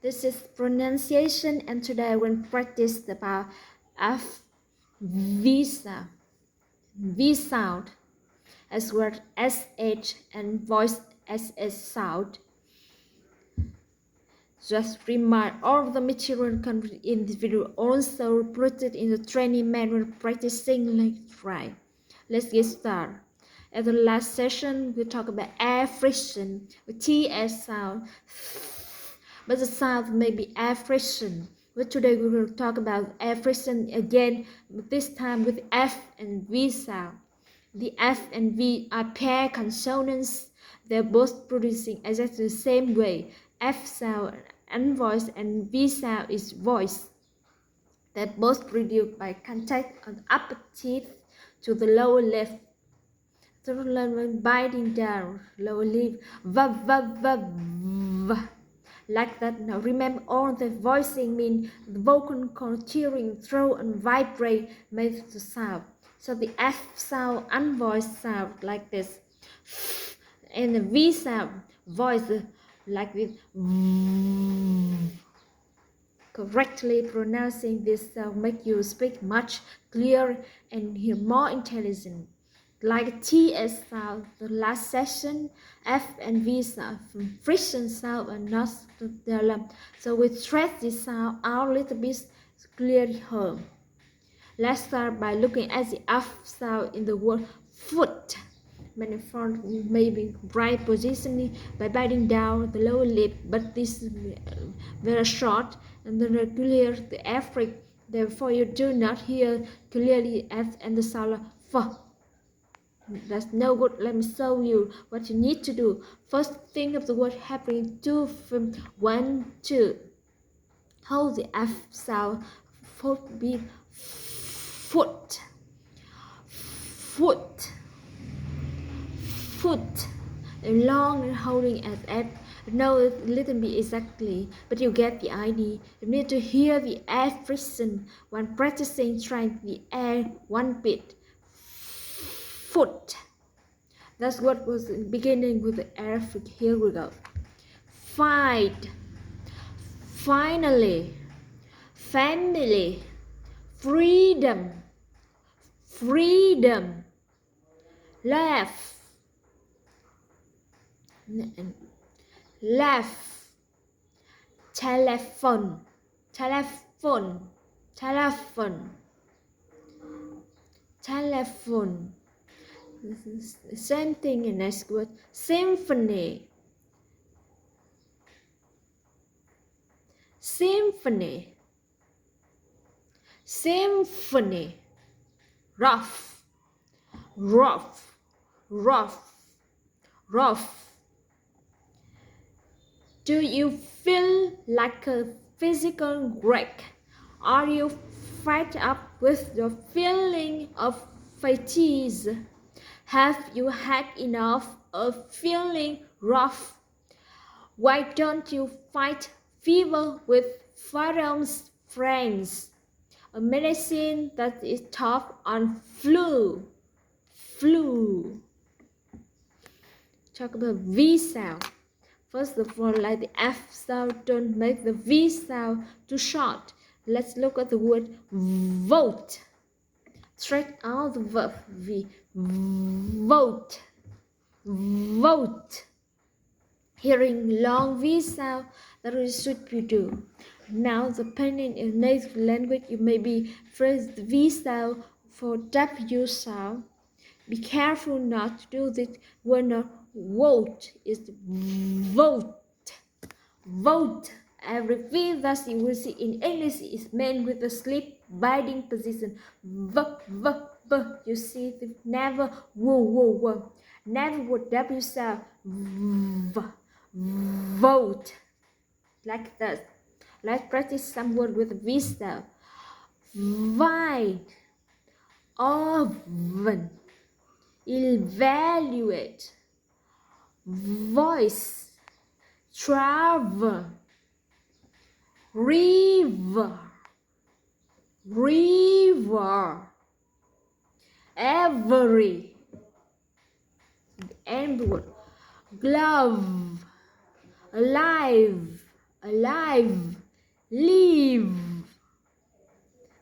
This is pronunciation, and today we'll practice about F, V sound, V sound, as well as SH and voice SS sound. Just remind all the material content in this video also put it in the training manual practicing like right. Let's get started. At the last session, we talked about air friction with TS sound, but the sound may be air friction. But today we will talk about air friction again, but this time with F and V sound. The F and V are pair consonants. They're both producing exactly the same way. F sound and voice and V sound is voice. They're both produced by contact on the upper teeth to the lower lip. The lower biting down, lower lip, v v v v. Like that. Now remember, all the voicing means the vocal cord tearing through and vibrate makes the sound. So the F sound, unvoiced sound like this, and the V sound, voice like this. Correctly pronouncing this sound make you speak much clearer and hear more intelligent. Like TS sound, the last session, F and V sound, from friction sound and not together. So we stretch this sound out a little bit clearly heard. Let's start by looking at the F sound in the word foot. Many forms may be right positioning by biting down the lower lip, but this is very short and then clear the F. Therefore, you do not hear clearly F and the sound F. That's no good. Let me show you what you need to do. First, think of the word happening two from 1, 2. Hold the F sound. Foot be foot, foot, foot. Long and holding at F. Know a little bit exactly, but you get the idea. You need to hear the air friction when practicing trying the air one bit. Foot. That's what was beginning with the air. Here we go. Fight. Finally. Family. Freedom. Freedom. Laugh. Laugh. Telephone. Telephone. Telephone. Telephone. Same thing in next word. Symphony. Symphony. Symphony. Rough. Rough. Rough. Rough. Do you feel like a physical wreck? Are you fed up with the feeling of fatigue? Have you had enough of feeling rough? Why don't you fight fever with Pharrell's friends? A medicine that is tough on flu. Flu. Talk about V sound. First of all, like the F sound, don't make the V sound too short. Let's look at the word vote. Stretch out the verb V. Vote. Vote. Hearing long V sound, that is what you do. Now, depending on your native language, you may be phrase the V sound for W sound. Be careful not to do this when a vote is vote. Vote. Every V that you will see in English is made with a sleep biting position. V, v, v. You see, never wo, wo, wo. Never with W sound. V, vote. Like that. Let's practice some word with V sound. Wide. Oven. Evaluate. Voice. Travel. River. River. Every. End word. Glove. Alive. alive, live.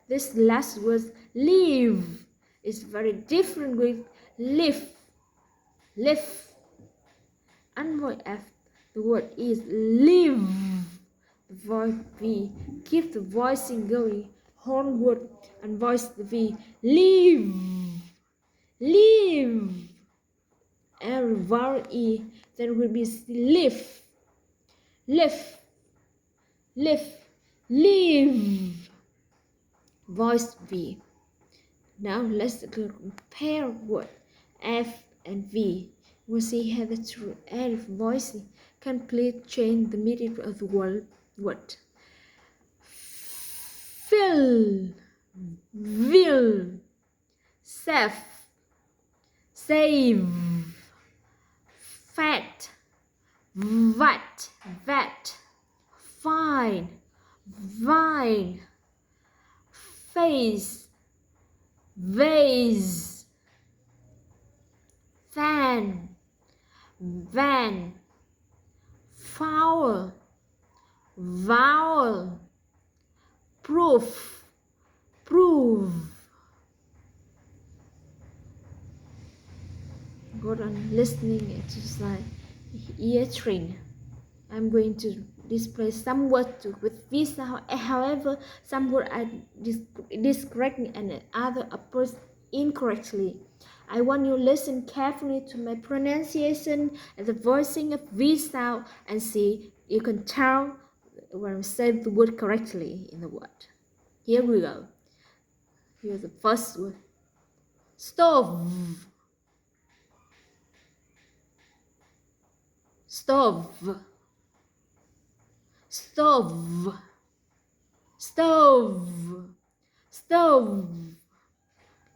This last word, live, is very different with live, live. And voice F, the word is live. The voice V, keep the voicing going, horn word and voice the V, live, live. And vowel E, then will be live, live, live, live. Voice V. Now let's compare word F and V. We'll see how the two F voices completely change the meaning of the word. Fill, will, save, save, fat, vat, fine, vine, face, vase, fan, van, foul, vowel, proof, prove. Go on listening exercise, ear train. I'm going to display some words with this. However, some words are correctly and other are incorrectly. I want you to listen carefully to my pronunciation and the voicing of V sound and see you can tell when I say the word correctly in the word. Here we go. Here's the first word. Stove. Stove. Stove. Stove. Stove.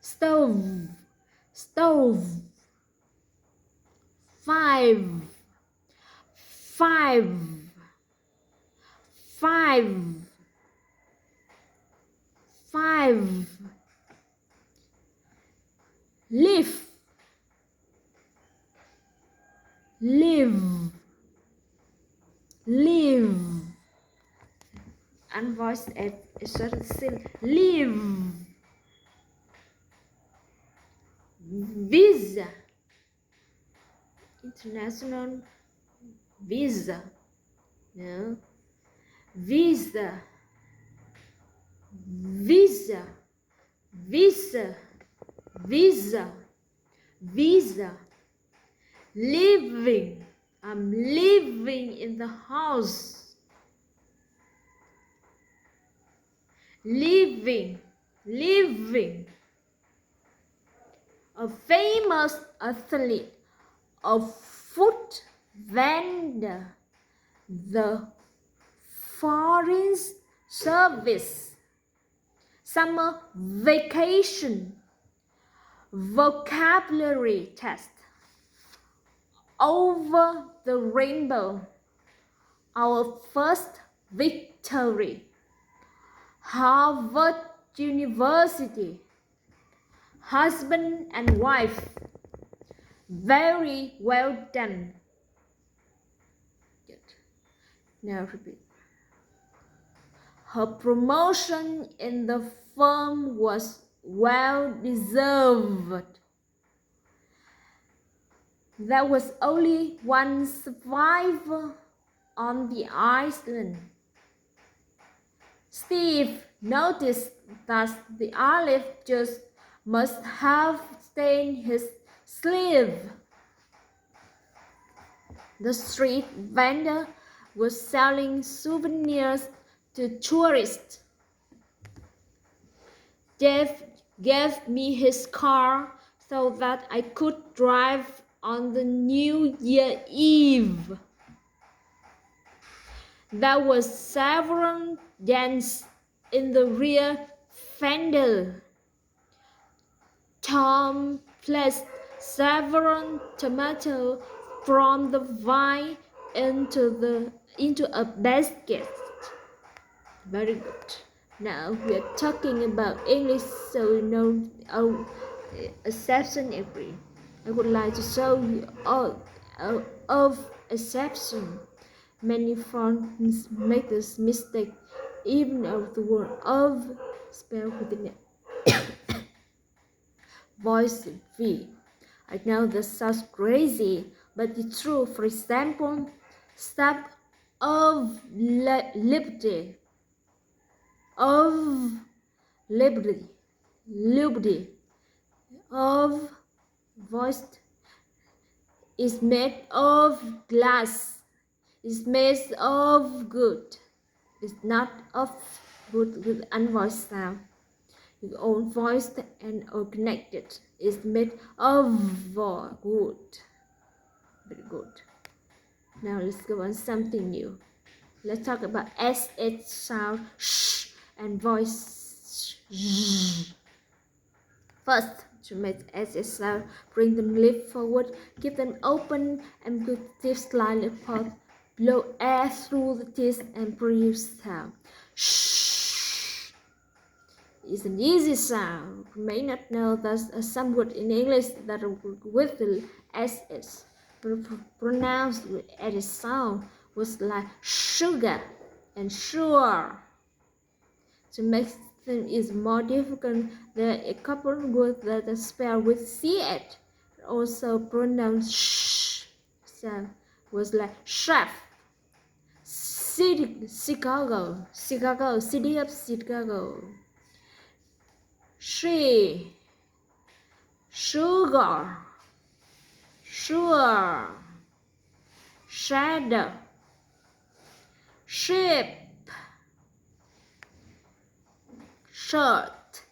Stove. Stove. Five. Five. Five. Five. Live. Live. Live. And voice at a certain sin. Live. Visa. International visa. No. Visa. Visa. Visa. Visa. Visa. Living. I'm living in the house. Living. Living. A famous athlete, a food vendor, the foreign service, summer vacation, vocabulary test, over the rainbow, our first victory, Harvard University, husband and wife, very well done. Good. Now repeat. Her promotion in the firm was well deserved. There was only one survivor on the island. Steve noticed that the olive juice must have stained his sleeve. The street vendor was selling souvenirs to tourists. Jeff gave me his car so that I could drive on the New Year Eve. There were several dents in the rear fender. Tom placed several tomatoes from the vine into a basket. Very good. Now we are talking about English, so you know our exception every. I would like to show you all of exception. Many foreigners make this mistake, even of the word of spelled with the voice V. I know this sounds crazy, but it's true. For example, step of liberty, of liberty, liberty, of voice is made of glass, is made of good, it's not of good with unvoiced sound. Your own voice and or connected is made of wood. Very good. Now let's go on something new. Let's talk about SH sound sh and voice sh. First, to make SH sound, bring them lips forward, keep them open and put teeth slightly apart. Blow air through the teeth and produce sound. Shh. It's an easy sound. You may not know that some word in English that are with the SH pronounced with SH sound was like sugar and sure. To make them is more difficult, there are a couple words that are spelled with CH, also pronounced sh. So was like chef, Chicago, city of Chicago. She, sugar, sure, shadow, ship, shirt,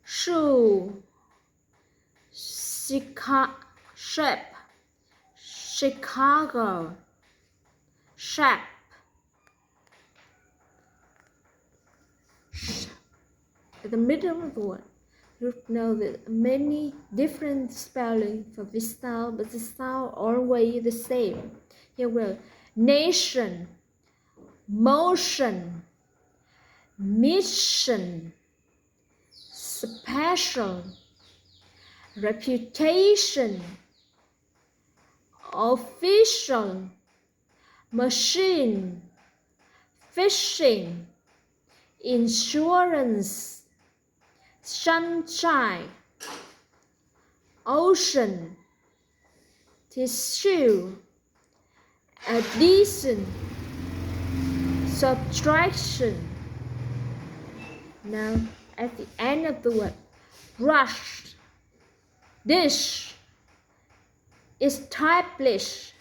shoe, ship, Chicago, shape. At the middle of the word, you know that many different spelling for this sound, but the sound always the same. Here we go. Nation, motion, mission, special, reputation, official, machine, fishing, insurance, sunshine, ocean, tissue, addition, subtraction. Now at the end of the word, brush, dish, establish,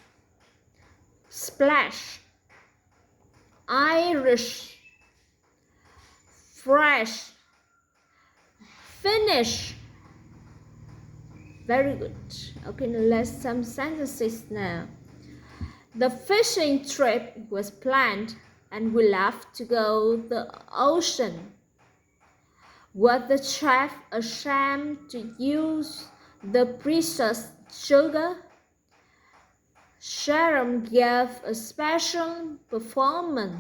splash, Irish, fresh, finish. Very good. Okay, now let's some sentences now. The fishing trip was planned and we left to go the ocean. Was the chef ashamed to use the precious sugar? Sharon gave a special performance.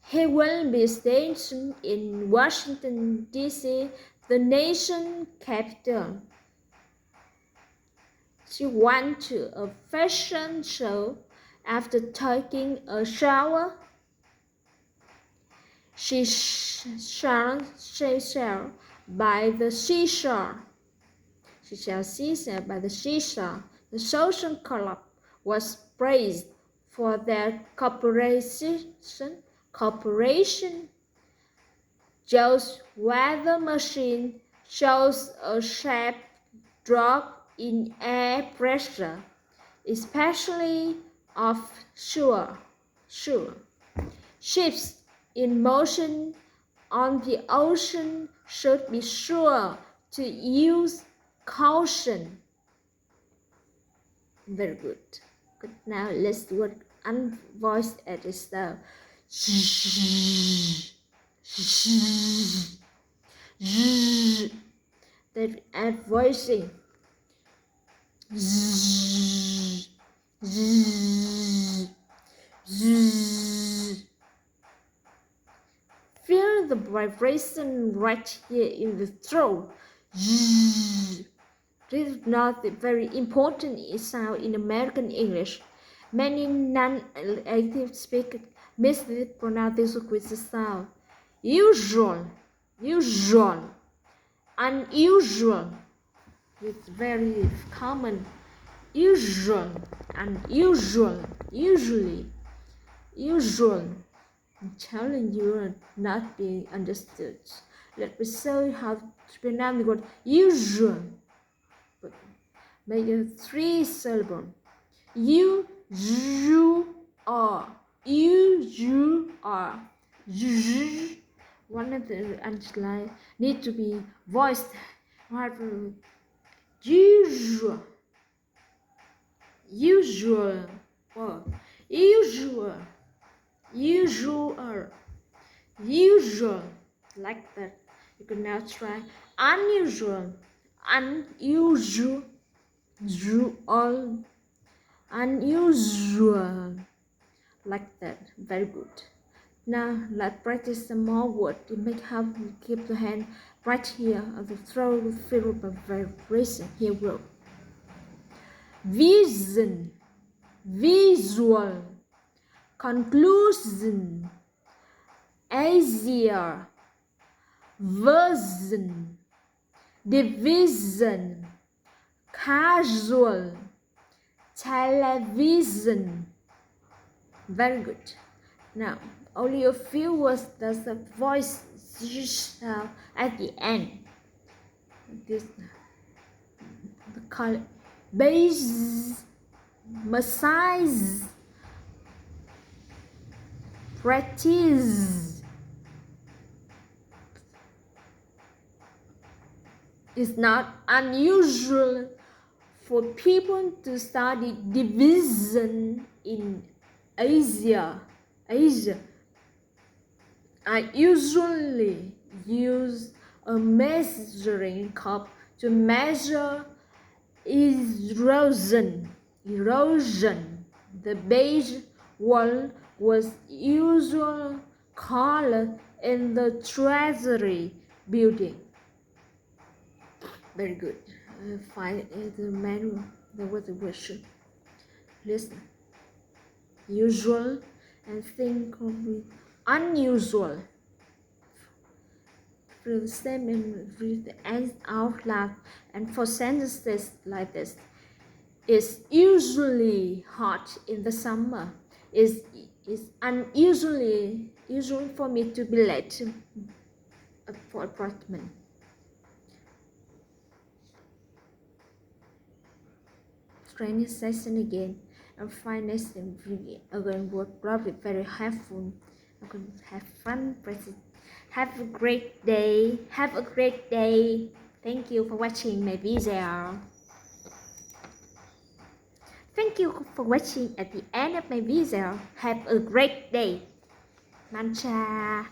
He will be stationed in Washington, D.C., the nation's capital. She went to a fashion show after taking a shower. She shall by the seashore. She shall seashore by the seashore. The social club was praised for their cooperation. Joe's weather machine shows a sharp drop in air pressure, especially offshore. Ships in motion on the ocean should be sure to use caution. Very good. Good. Now let's work unvoiced at the start. That add voicing. Feel the vibration right here in the throat. This is not a very important sound in American English. Many non-native speakers miss this pronunciation with the sound. Usual, usual, unusual. It's very common. Usual, unusual, usually, usual. I'm telling you, are not being understood. Let me show you how to pronounce the word usual. But make it 3 syllables. U R. One of the underline need to be voiced. Usual. Usual. Usual. Usual. Usual. Like that. You can now try unusual. Unusual. Unusual. Like that. Very good. Now let's practice some more words to make how we keep the hand right here on the throat with filled by vibration. Here we go. Vision, visual, conclusion, Asia, version, division, casual, television. Very good. Now, only a few words does the voice sound at the end. This the color base, massage, practice. It's not unusual for people to study division in Asia. I usually use a measuring cup to measure erosion. The beige wall was usual color in the Treasury building. Very good. Find the manual. There was a question. Listen. Usual and think of unusual. For the same and read the ends out loud. And for sentences like this, it's usually hot in the summer. It's unusually usual for me to be late for appointment. Training session again. And find next again word probably very helpful. I'm going to have fun. Have a great day. Have a great day. Thank you for watching my video. Thank you for watching at the end of my video. Have a great day. Mancha.